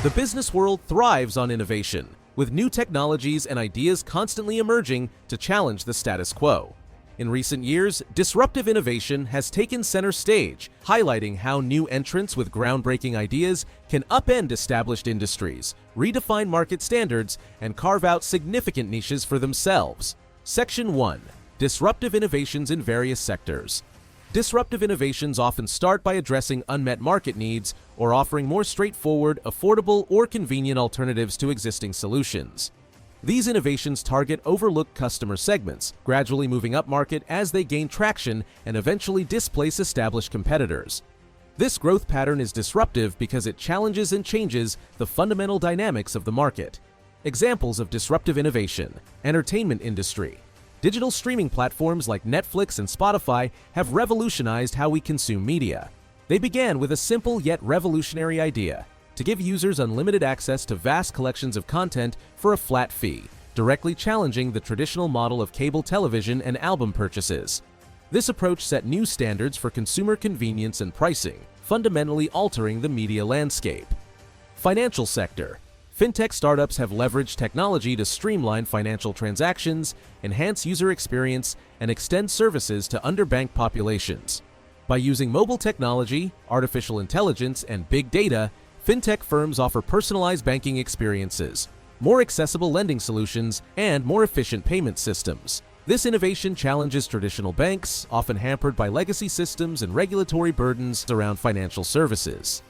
The business world thrives on innovation, with new technologies and ideas constantly emerging to challenge the status quo. In recent years, disruptive innovation has taken center stage, highlighting how new entrants with groundbreaking ideas can upend established industries, redefine market standards, and carve out significant niches for themselves. Section 1. Disruptive innovations in various sectors. Disruptive innovations often start by addressing unmet market needs or offering more straightforward, affordable, or convenient alternatives to existing solutions. These innovations target overlooked customer segments, gradually moving upmarket as they gain traction and eventually displace established competitors. This growth pattern is disruptive because it challenges and changes the fundamental dynamics of the market. Examples of disruptive innovation: entertainment industry. Digital streaming platforms like Netflix and Spotify have revolutionized how we consume media. They began with a simple yet revolutionary idea: to give users unlimited access to vast collections of content for a flat fee, directly challenging the traditional model of cable television and album purchases. This approach set new standards for consumer convenience and pricing, fundamentally altering the media landscape. Financial sector. Fintech startups have leveraged technology to streamline financial transactions, enhance user experience, and extend services to underbanked populations. By using mobile technology, artificial intelligence, and big data, Fintech firms offer personalized banking experiences, more accessible lending solutions, and more efficient payment systems. This innovation challenges traditional banks, often hampered by legacy systems and regulatory burdens around financial services.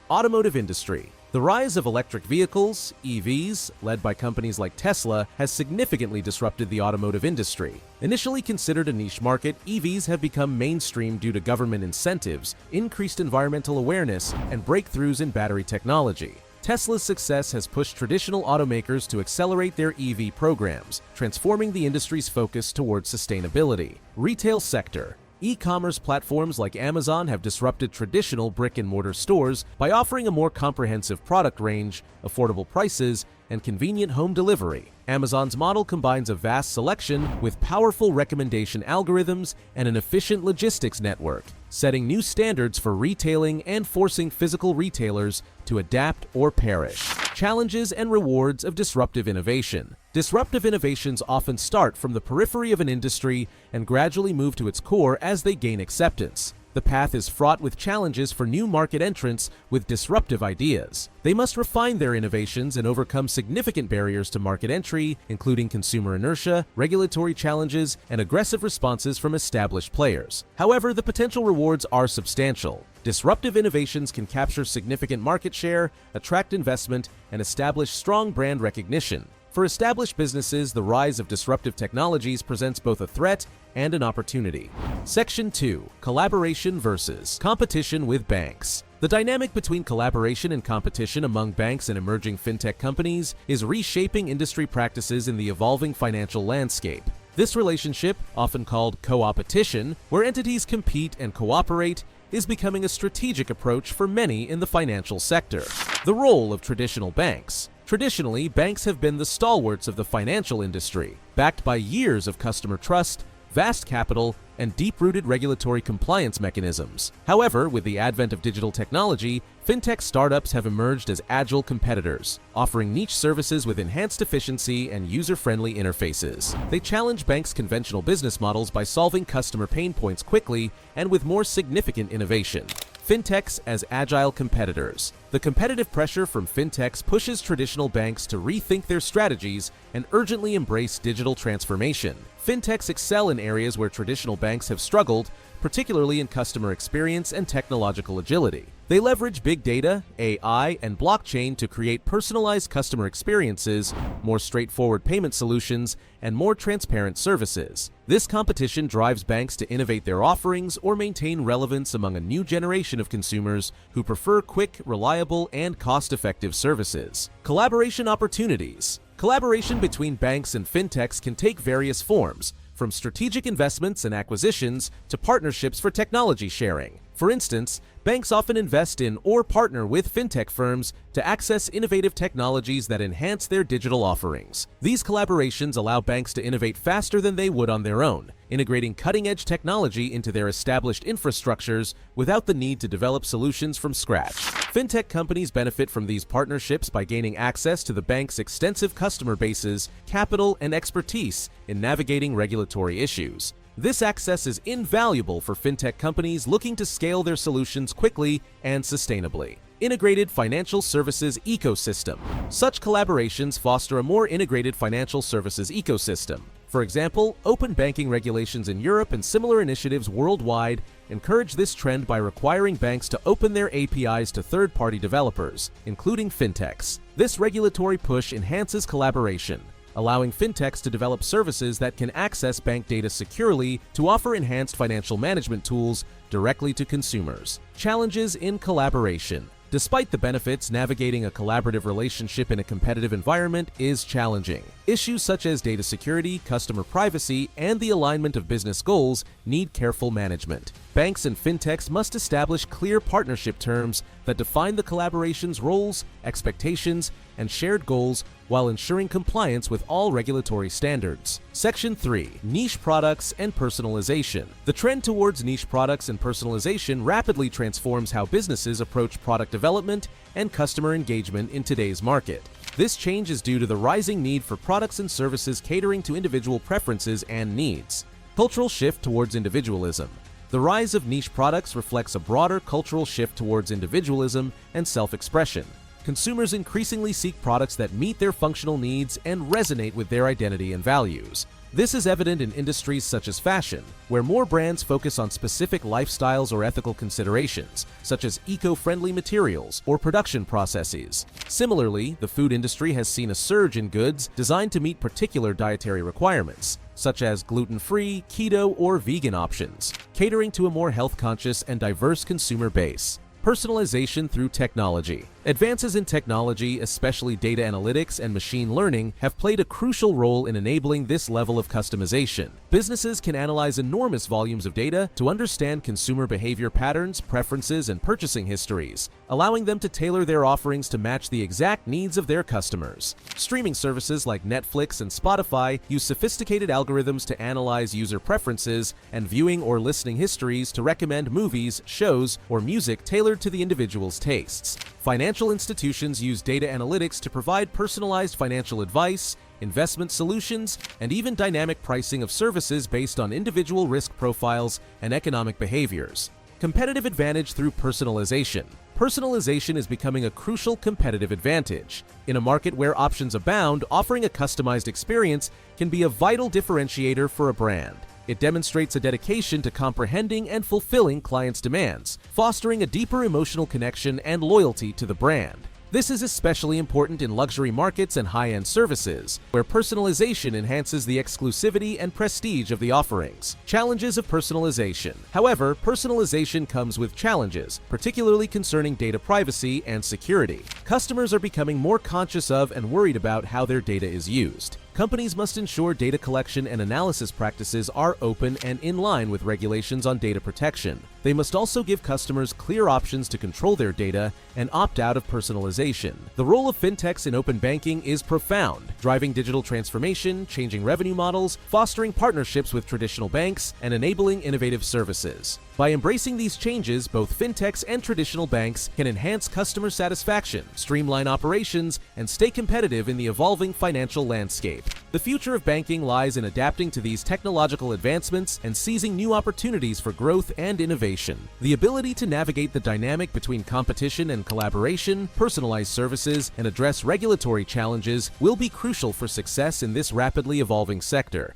Automotive industry. The rise of electric vehicles, EVs, led by companies like Tesla, has significantly disrupted the automotive industry. Initially considered a niche market, EVs have become mainstream due to government incentives, increased environmental awareness, and breakthroughs in battery technology. Tesla's success has pushed traditional automakers to accelerate their EV programs, transforming the industry's focus towards sustainability. Retail sector. E-commerce platforms like Amazon have disrupted traditional brick-and-mortar stores by offering a more comprehensive product range, affordable prices, and convenient home delivery. Amazon's model combines a vast selection with powerful recommendation algorithms and an efficient logistics network, setting new standards for retailing and forcing physical retailers to adapt or perish. Challenges and rewards of disruptive innovation. Disruptive innovations often start from the periphery of an industry and gradually move to its core as they gain acceptance. The path is fraught with challenges for new market entrants with disruptive ideas. They must refine their innovations and overcome significant barriers to market entry, including consumer inertia, regulatory challenges, and aggressive responses from established players. However, the potential rewards are substantial. Disruptive innovations can capture significant market share, attract investment, and establish strong brand recognition. For established businesses, the rise of disruptive technologies presents both a threat and an opportunity. Section 2. Collaboration versus competition with banks. The dynamic between collaboration and competition among banks and emerging fintech companies is reshaping industry practices in the evolving financial landscape. This relationship, often called co-opetition, where entities compete and cooperate, is becoming a strategic approach for many in the financial sector. The role of traditional banks. Traditionally, banks have been the stalwarts of the financial industry, backed by years of customer trust, vast capital, and deep-rooted regulatory compliance mechanisms. However, with the advent of digital technology, fintech startups have emerged as agile competitors, offering niche services with enhanced efficiency and user-friendly interfaces. They challenge banks' conventional business models by solving customer pain points quickly and with more significant innovation. Fintechs as agile competitors. The competitive pressure from fintechs pushes traditional banks to rethink their strategies and urgently embrace digital transformation. Fintechs excel in areas where traditional banks have struggled, particularly in customer experience and technological agility. They leverage big data, AI, and blockchain to create personalized customer experiences, more straightforward payment solutions, and more transparent services. This competition drives banks to innovate their offerings or maintain relevance among a new generation of consumers who prefer quick, reliable, and cost-effective services. Collaboration opportunities. Collaboration between banks and fintechs can take various forms, from strategic investments and acquisitions to partnerships for technology sharing. For instance, banks often invest in or partner with fintech firms to access innovative technologies that enhance their digital offerings. These collaborations allow banks to innovate faster than they would on their own, integrating cutting-edge technology into their established infrastructures without the need to develop solutions from scratch. Fintech companies benefit from these partnerships by gaining access to the bank's extensive customer bases, capital, and expertise in navigating regulatory issues. This access is invaluable for fintech companies looking to scale their solutions quickly and sustainably. Integrated financial services ecosystem. Such collaborations foster a more integrated financial services ecosystem. For example, open banking regulations in Europe and similar initiatives worldwide encourage this trend by requiring banks to open their APIs to third-party developers, including fintechs. This regulatory push enhances collaboration, allowing fintechs to develop services that can access bank data securely to offer enhanced financial management tools directly to consumers. Challenges in collaboration. Despite the benefits, navigating a collaborative relationship in a competitive environment is challenging. Issues such as data security, customer privacy, and the alignment of business goals need careful management. Banks and fintechs must establish clear partnership terms that define the collaboration's roles, expectations, and shared goals while ensuring compliance with all regulatory standards. Section 3. Niche products and personalization. The trend towards niche products and personalization rapidly transforms how businesses approach product development and customer engagement in today's market. This change is due to the rising need for products and services catering to individual preferences and needs. Cultural shift towards individualism. The rise of niche products reflects a broader cultural shift towards individualism and self-expression. Consumers increasingly seek products that meet their functional needs and resonate with their identity and values. This is evident in industries such as fashion, where more brands focus on specific lifestyles or ethical considerations, such as eco-friendly materials or production processes. Similarly, the food industry has seen a surge in goods designed to meet particular dietary requirements, such as gluten-free, keto, or vegan options, catering to a more health-conscious and diverse consumer base. Personalization through technology. Advances in technology, especially data analytics and machine learning, have played a crucial role in enabling this level of customization. Businesses can analyze enormous volumes of data to understand consumer behavior patterns, preferences, and purchasing histories, allowing them to tailor their offerings to match the exact needs of their customers. Streaming services like Netflix and Spotify use sophisticated algorithms to analyze user preferences and viewing or listening histories to recommend movies, shows, or music tailored to the individual's tastes. Financial institutions use data analytics to provide personalized financial advice, investment solutions, and even dynamic pricing of services based on individual risk profiles and economic behaviors. Competitive advantage through personalization. Personalization is becoming a crucial competitive advantage. In a market where options abound, offering a customized experience can be a vital differentiator for a brand. It demonstrates a dedication to comprehending and fulfilling clients' demands, fostering a deeper emotional connection and loyalty to the brand. This is especially important in luxury markets and high-end services, where personalization enhances the exclusivity and prestige of the offerings. Challenges of personalization. However, personalization comes with challenges, particularly concerning data privacy and security. Customers are becoming more conscious of and worried about how their data is used. Companies must ensure data collection and analysis practices are open and in line with regulations on data protection. They must also give customers clear options to control their data and opt out of personalization. The role of fintechs in open banking is profound, driving digital transformation, changing revenue models, fostering partnerships with traditional banks, and enabling innovative services. By embracing these changes, both fintechs and traditional banks can enhance customer satisfaction, streamline operations, and stay competitive in the evolving financial landscape. The future of banking lies in adapting to these technological advancements and seizing new opportunities for growth and innovation. The ability to navigate the dynamic between competition and collaboration, personalize services, and address regulatory challenges will be crucial for success in this rapidly evolving sector.